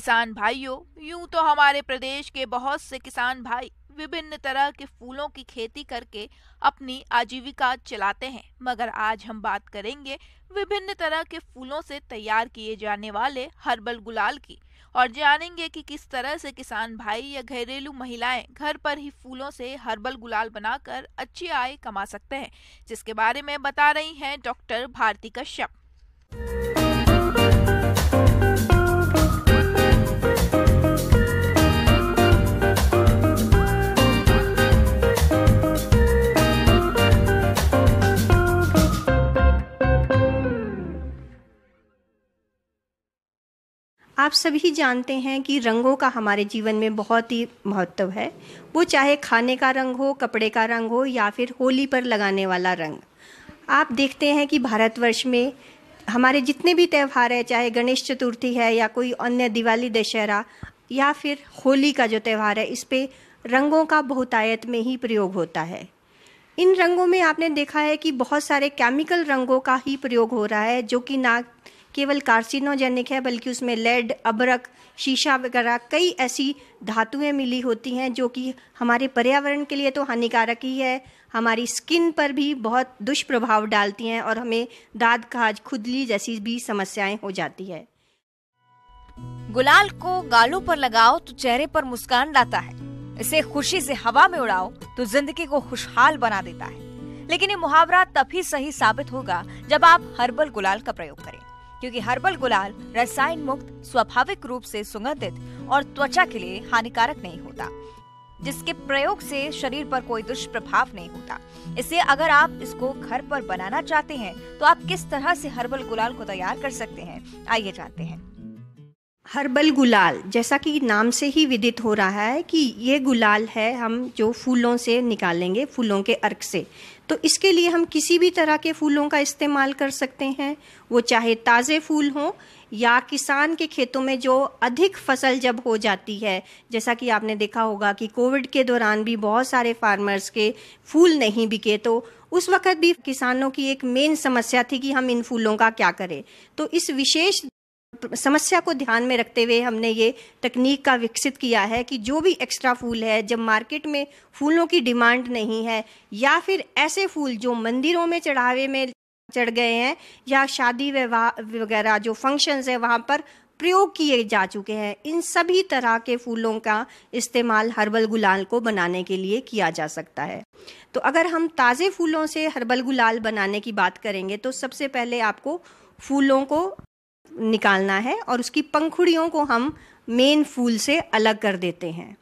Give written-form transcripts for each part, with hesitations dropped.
किसान भाइयों, यूं तो हमारे प्रदेश के बहुत से किसान भाई विभिन्न तरह के फूलों की खेती करके अपनी आजीविका चलाते हैं, मगर आज हम बात करेंगे विभिन्न तरह के फूलों से तैयार किए जाने वाले हर्बल गुलाल की, और जानेंगे कि किस तरह से किसान भाई या घरेलू महिलाएं घर पर ही फूलों से हर्बल गुलाल बनाकर अच्छी आय कमा सकते हैं, जिसके बारे में बता रही हैं डॉक्टर भारती कश्यप। आप सभी जानते हैं कि रंगों का हमारे जीवन में बहुत ही महत्व है। वो चाहे खाने का रंग हो, कपड़े का रंग हो या फिर होली पर लगाने वाला रंग। आप देखते हैं कि भारतवर्ष में हमारे जितने भी त्यौहार है, चाहे गणेश चतुर्थी है या कोई अन्य दिवाली, दशहरा या फिर होली का जो त्यौहार है, इस पे रंगों का बहुतायत में ही प्रयोग होता है। इन रंगों में आपने देखा है कि बहुत सारे केमिकल रंगों का ही प्रयोग हो रहा है, जो कि ना केवल कार्सिनोजेनिक है बल्कि उसमें लेड, अबरक, शीशा वगैरह कई ऐसी धातुएं मिली होती हैं जो कि हमारे पर्यावरण के लिए तो हानिकारक ही है, हमारी स्किन पर भी बहुत दुष्प्रभाव डालती हैं और हमें दाद, खाज, खुजली जैसी भी समस्याएं हो जाती है। गुलाल को गालों पर लगाओ तो चेहरे पर मुस्कान लाता है, इसे खुशी से हवा में उड़ाओ तो जिंदगी को खुशहाल बना देता है। लेकिन ये मुहावरा तभी सही साबित होगा जब आप हर्बल गुलाल का प्रयोग करें, क्योंकि हर्बल गुलाल रसायन मुक्त, स्वाभाविक रूप से सुगंधित और त्वचा के लिए हानिकारक नहीं होता, जिसके प्रयोग से शरीर पर कोई दुष्प्रभाव नहीं होता। इसलिए अगर आप इसको घर पर बनाना चाहते हैं तो आप किस तरह से हर्बल गुलाल को तैयार कर सकते हैं, आइए जानते हैं। हर्बल गुलाल, जैसा कि नाम से ही विदित हो रहा है कि ये गुलाल है हम जो फूलों से निकालेंगे, फूलों के अर्क से। तो इसके लिए हम किसी भी तरह के फूलों का इस्तेमाल कर सकते हैं, वो चाहे ताज़े फूल हों या किसान के खेतों में जो अधिक फसल जब हो जाती है। जैसा कि आपने देखा होगा कि कोविड के दौरान भी बहुत सारे फार्मर्स के फूल नहीं बिके, तो उस वक्त भी किसानों की एक मेन समस्या थी कि हम इन फूलों का क्या करें। तो इस विशेष समस्या को ध्यान में रखते हुए हमने ये तकनीक का विकसित किया है कि जो भी एक्स्ट्रा फूल है, जब मार्केट में फूलों की डिमांड नहीं है या फिर ऐसे फूल जो मंदिरों में चढ़ावे में चढ़ गए हैं या शादी विवाह वगैरह जो फंक्शंस है वहाँ पर प्रयोग किए जा चुके हैं, इन सभी तरह के फूलों का इस्तेमाल हर्बल गुलाल को बनाने के लिए किया जा सकता है। तो अगर हम ताज़े फूलों से हर्बल गुलाल बनाने की बात करेंगे तो सबसे पहले आपको फूलों को निकालना है और उसकी पंखुड़ियों को हम मेन फूल से अलग कर देते हैं।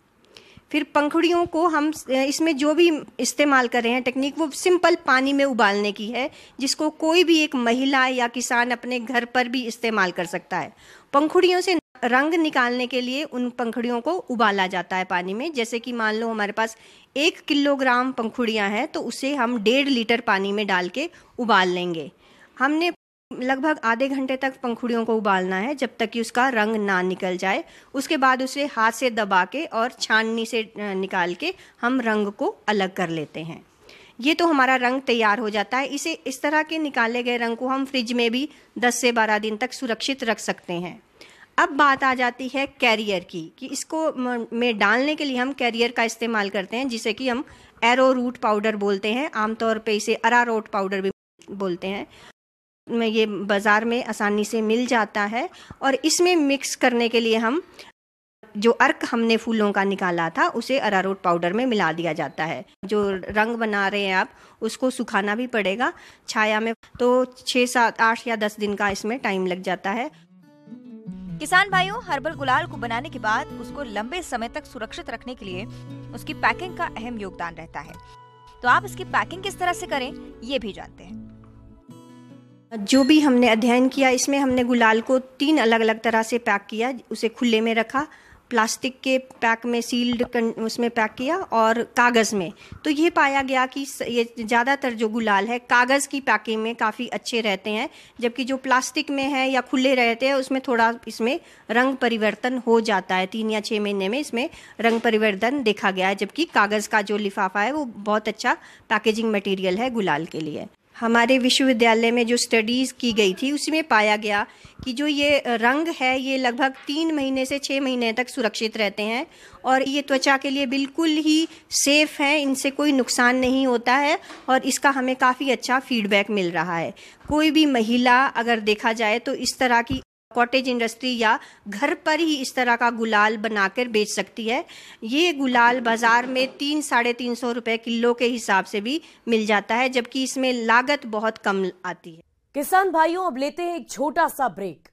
फिर पंखुड़ियों को हम इसमें जो भी इस्तेमाल कर रहे हैं टेक्निक, वो सिंपल पानी में उबालने की है, जिसको कोई भी एक महिला या किसान अपने घर पर भी इस्तेमाल कर सकता है। पंखुड़ियों से रंग निकालने के लिए उन पंखुड़ियों को उबाला जाता है पानी में। जैसे कि मान लो हमारे पास 1 किलोग्राम पंखुड़ियाँ हैं तो उसे हम 1.5 लीटर पानी में डाल के उबाल लेंगे। हमने लगभग आधे घंटे तक पंखुड़ियों को उबालना है जब तक कि उसका रंग ना निकल जाए। उसके बाद उसे हाथ से दबा के और छाननी से निकाल के हम रंग को अलग कर लेते हैं। ये तो हमारा रंग तैयार हो जाता है। इसे इस तरह के निकाले गए रंग को हम फ्रिज में भी 10 से 12 दिन तक सुरक्षित रख सकते हैं। अब बात आ जाती है कैरियर की, कि इसको में डालने के लिए हम कैरियर का इस्तेमाल करते हैं, जिसे कि हम एरो रूट पाउडर बोलते हैं। आमतौर पे इसे अरारोट पाउडर भी बोलते हैं। में ये बाज़ार में आसानी से मिल जाता है और इसमें मिक्स करने के लिए हम जो अर्क हमने फूलों का निकाला था उसे अरारोट पाउडर में मिला दिया जाता है। जो रंग बना रहे हैं आप, उसको सुखाना भी पड़ेगा छाया में, तो 6, 7, 8 या 10 दिन का इसमें टाइम लग जाता है। किसान भाइयों, हर्बल गुलाल को बनाने के बाद उसको लंबे समय तक सुरक्षित रखने के लिए उसकी पैकिंग का अहम योगदान रहता है। तो आप इसकी पैकिंग किस तरह से करें, ये भी जानते हैं। जो भी हमने अध्ययन किया, इसमें हमने गुलाल को 3 अलग अलग तरह से पैक किया। उसे खुले में रखा, प्लास्टिक के पैक में सील्ड उसमें पैक किया और कागज़ में। तो ये पाया गया कि ये ज़्यादातर जो गुलाल है कागज़ की पैकिंग में काफ़ी अच्छे रहते हैं, जबकि जो प्लास्टिक में है या खुले रहते हैं उसमें थोड़ा इसमें रंग परिवर्तन हो जाता है। 3 या 6 महीने में इसमें रंग परिवर्तन देखा गया है, जबकि कागज़ का जो लिफाफा है वो बहुत अच्छा पैकेजिंग मटेरियल है गुलाल के लिए। हमारे विश्वविद्यालय में जो स्टडीज़ की गई थी उसमें पाया गया कि जो ये रंग है ये लगभग 3 महीने से 6 महीने तक सुरक्षित रहते हैं और ये त्वचा के लिए बिल्कुल ही सेफ़ हैं, इनसे कोई नुकसान नहीं होता है और इसका हमें काफ़ी अच्छा फीडबैक मिल रहा है। कोई भी महिला अगर देखा जाए तो इस तरह की कॉटेज इंडस्ट्री या घर पर ही इस तरह का गुलाल बनाकर बेच सकती है। ये गुलाल बाज़ार में 300-350 रुपए किलो के हिसाब से भी मिल जाता है, जबकि इसमें लागत बहुत कम आती है। किसान भाइयों, अब लेते हैं एक छोटा सा ब्रेक।